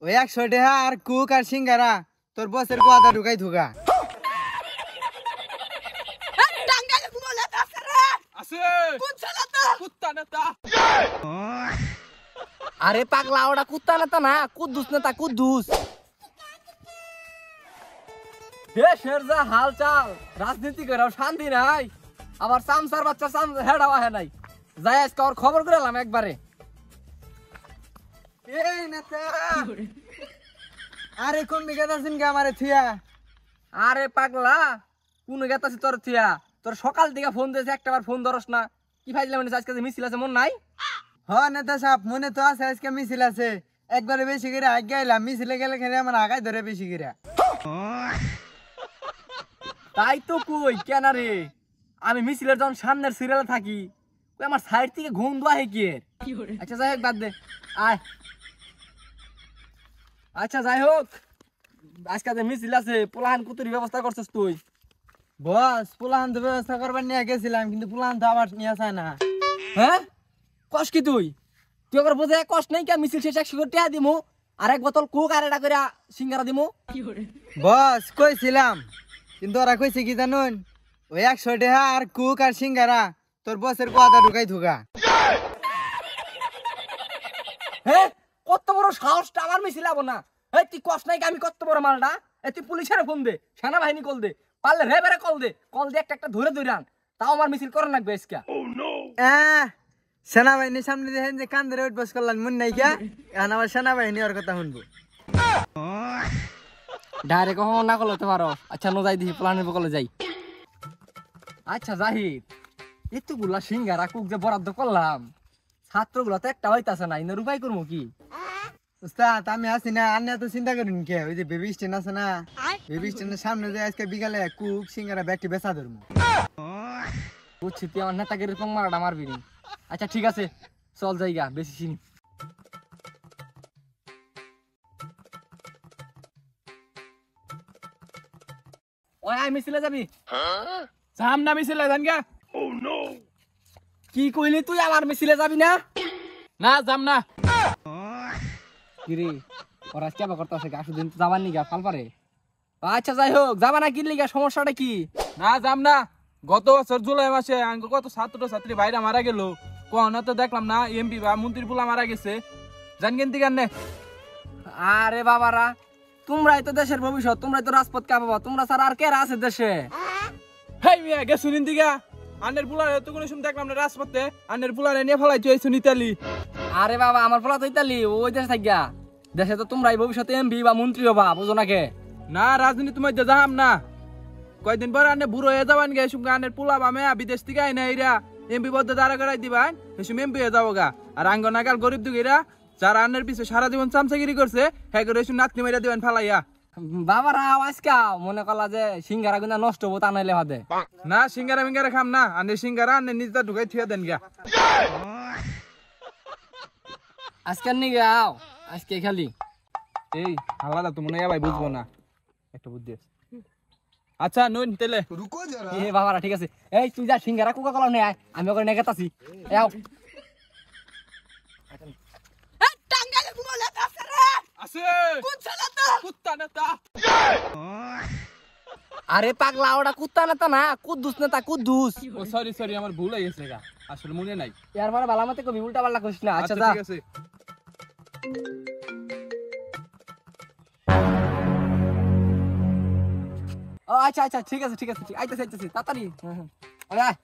ওই 100 টাকা আর কুক আর সিঙ্গারা তোর বসের কথা ঢুকাই ধুকা। আরে পাগলা ওটা কুত্তা নেতা না, কুদ্দুস নেতা কুদ্দুস। দেশের যা হাল চাল, রাজনীতি করে শান্তি নাই, আবার চামচার বাচ্চা হেডাও আহে নাই। যাই আজকে ওর খবর করে এলাম একবারে। এই নেতা আরে কোন দিকে যাচ্ছেন কে আমারে থিয়া? আরে পাগলা কোন গেতাছি তোর থিয়া? তোর সকাল থেকে ফোন দিয়েছে, একটাবার ফোন ধরস না। কি ফাইজলাম আজকে মিছিল আছে মন নাই? হ নেতা সাহেব মনে তো আছে আজকে মিছিল আছে, একবারে বেশি করে আগে আইলাম, মিছিলে গেলে খেলে আমার আগায় ধরে বেশি করে। তাই তো কই কেন রে, আমি মিছিলের যখন সামনের সিরিয়ালে থাকি কই আমার সাইড থেকে ঘুম দোয়া হে কি। আচ্ছা যাই হোক বাদ দে, আয়। আচ্ছা যাই হোক, আজকে যে মিছিল আছে পোলাহান কুতুরি ব্যবস্থা করছিস তুই? বস পুলান তো ব্যবস্থা করবার নিয়ে গেছিলাম, কিন্তু পুলান তো আবার নিয়ে আসে না। হ্যাঁ কস কি তুই? তুই আবার বোঝে কষ্ট নেই কে? মিছিল শেষ 100 টাকা দিমু, আর এক বোতল কোক আর এটা করে সিঙ্গারা দিমু। বস কইছিলাম, কিন্তু ওরা কইছে কি জানুন, ওই 100 টাকা আর কুক আর সিঙ্গারা তোর বসের কথা ঢুকাই ধুকা। হ্যাঁ কত বড় সাহসটা আমার মিছিল আবো না? এই তুই কষ্ট নাই আমি কত বড় মালটা? তুই পুলিশের ফোন দে, সেনাবাহিনী কল দে, পারলে রে বেড়ে কল দে, কল দে একটা একটা ধরে ধরে আন, তাও আমার মিছিল করে রাখবে আজকে। সেনাবাহিনীর সামনে দেখেন যে কান ধরে উঠবস করলেন মন নাই কে? এখন আমার সেনাবাহিনী ওর কথা শুনবো। ডাইরেক্ট কখন না করলে পারো। আচ্ছা নো যাই দিহি প্লানের বকলে যাই। আচ্ছা জাহিদ, এতগুলা সিঙ্গারা কুক যে বরাদ্দ করলাম, ছাত্রগুলা তো একটা হইতাছে না, ইনের উপায় করবো কি? উস্তাদ আমি আছি না, আর তো চিন্তা করেন কে? ওই যে বেবি স্ট্যান্ড আছে না, বেবি স্ট্যান্ডের সামনে যে আজকে বিকালে কুক সিঙ্গারা ব্যাগটি বেচা ধরবো। বুঝছি তুই আমার নেতাকে এরকম মারাটা মারবি নি। আচ্ছা ঠিক আছে চল যাইগা, বেশি চিনি। ওই আই মিছিলে যাবি? যাম না মিছিলে জান গা। কি কইলি তুই আমার মিছিলে যাবি না? না যাম না। কিরে ওরা কেবা করতেছে গা, সুদিন তো যাবার নি গা ফাল পারে। আচ্ছা যাই হোক, যাবা না কিনলি গা, সমস্যাটা কি? না যাম না। গত বছর জুলাই মাসে কত ছাত্র ছাত্রী ভাইরা মারা গেল, কোন তো দেখলাম না এমপি বা মন্ত্রী পুলা মারা গেছে। জান কেন দিগান নে? আরে বাবারা, তোমরাই তো দেশের ভবিষ্যৎ, তোমরাই তো রাজপথ কাঁপাবা, তোমরা ছাড়া আর কে আছে দেশে? হেই মিয়া গে শুনিন দিগা, আনের পুলারে তো কোনো সময় দেখলাম না রাজপথে, আনের পুলারে নিয়ে ফেলাই তুই ইতালি। আরে বাবা আমার পোলা তো ইতালি, ওই দেশে থাকিয়া। দেশে তো তোমরাই ভবিষ্যতে এমপি বা মন্ত্রী হবা, বুঝো না কে? না রাজনীতি তোমার যাহাম না, কয়দিন পর আনে বুড়ো হয়ে যাবান গে, সুম আনের পুলা বামে বিদেশ থেকে আইনা এরা এমপি পদে দাঁড়া করাই দিবান, এসব এমপি হয়ে যাবো গা। আর আঙ্গ নাগাল গরিব দুগিরা যারা আনের পিছে সারা জীবন চামচাগিরি করছে, হ্যাঁ করে এসব নাতনি মেরা দিবেন ফালাইয়া। বাবারা আজকা মনে করলা যে সিঙ্গারা গুনা নষ্ট হবো, তা নাইলে ভাদে। না সিঙ্গারা মিঙ্গারা খাম না, আনে সিঙ্গারা আনে নিজটা ঢুকাই থিয়া দেন গা। আজকে নি গাও, আজকে খালি এই আলাদা তো মনে হয় ভাই বুঝবো না, একটা বুদ্ধি আছে। আচ্ছা নইন তেলে এ বাবারা ঠিক আছে। এই তুই যা সিঙ্গারা কোকা কোলা নিয়ে আয়, আমি ওখানে নেগাতাছি। যাও। আছে কুত্তা নেতা। আরে পাগলা ওটা কুত্তা নেতা না, কুদ্দুস নেতা কুদ্দুস। ও সরি সরি আমার ভুল হয়ে গেছে গা, আসলে মনে নাই। ইয়ার মানে বালামাতে কবি উল্টা পাল্টা করিস না। আচ্ছা যা। ঠিক আছে। ও আচ্ছা আচ্ছা ঠিক আছে ঠিক আছে, আইতাছি আইতাছি তাড়াতাড়ি। আরে আয়।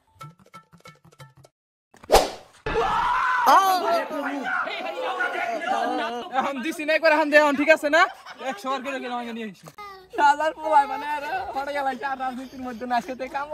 এখন দিছি নাই করে এখন দেন ঠিক আছে না? 100 বার করে গেলাম নিয়ে আসি। সাজার পোলাই মানে আরে হড়ে গেল, চার রাজনীতির মধ্যে না সেতে কাম।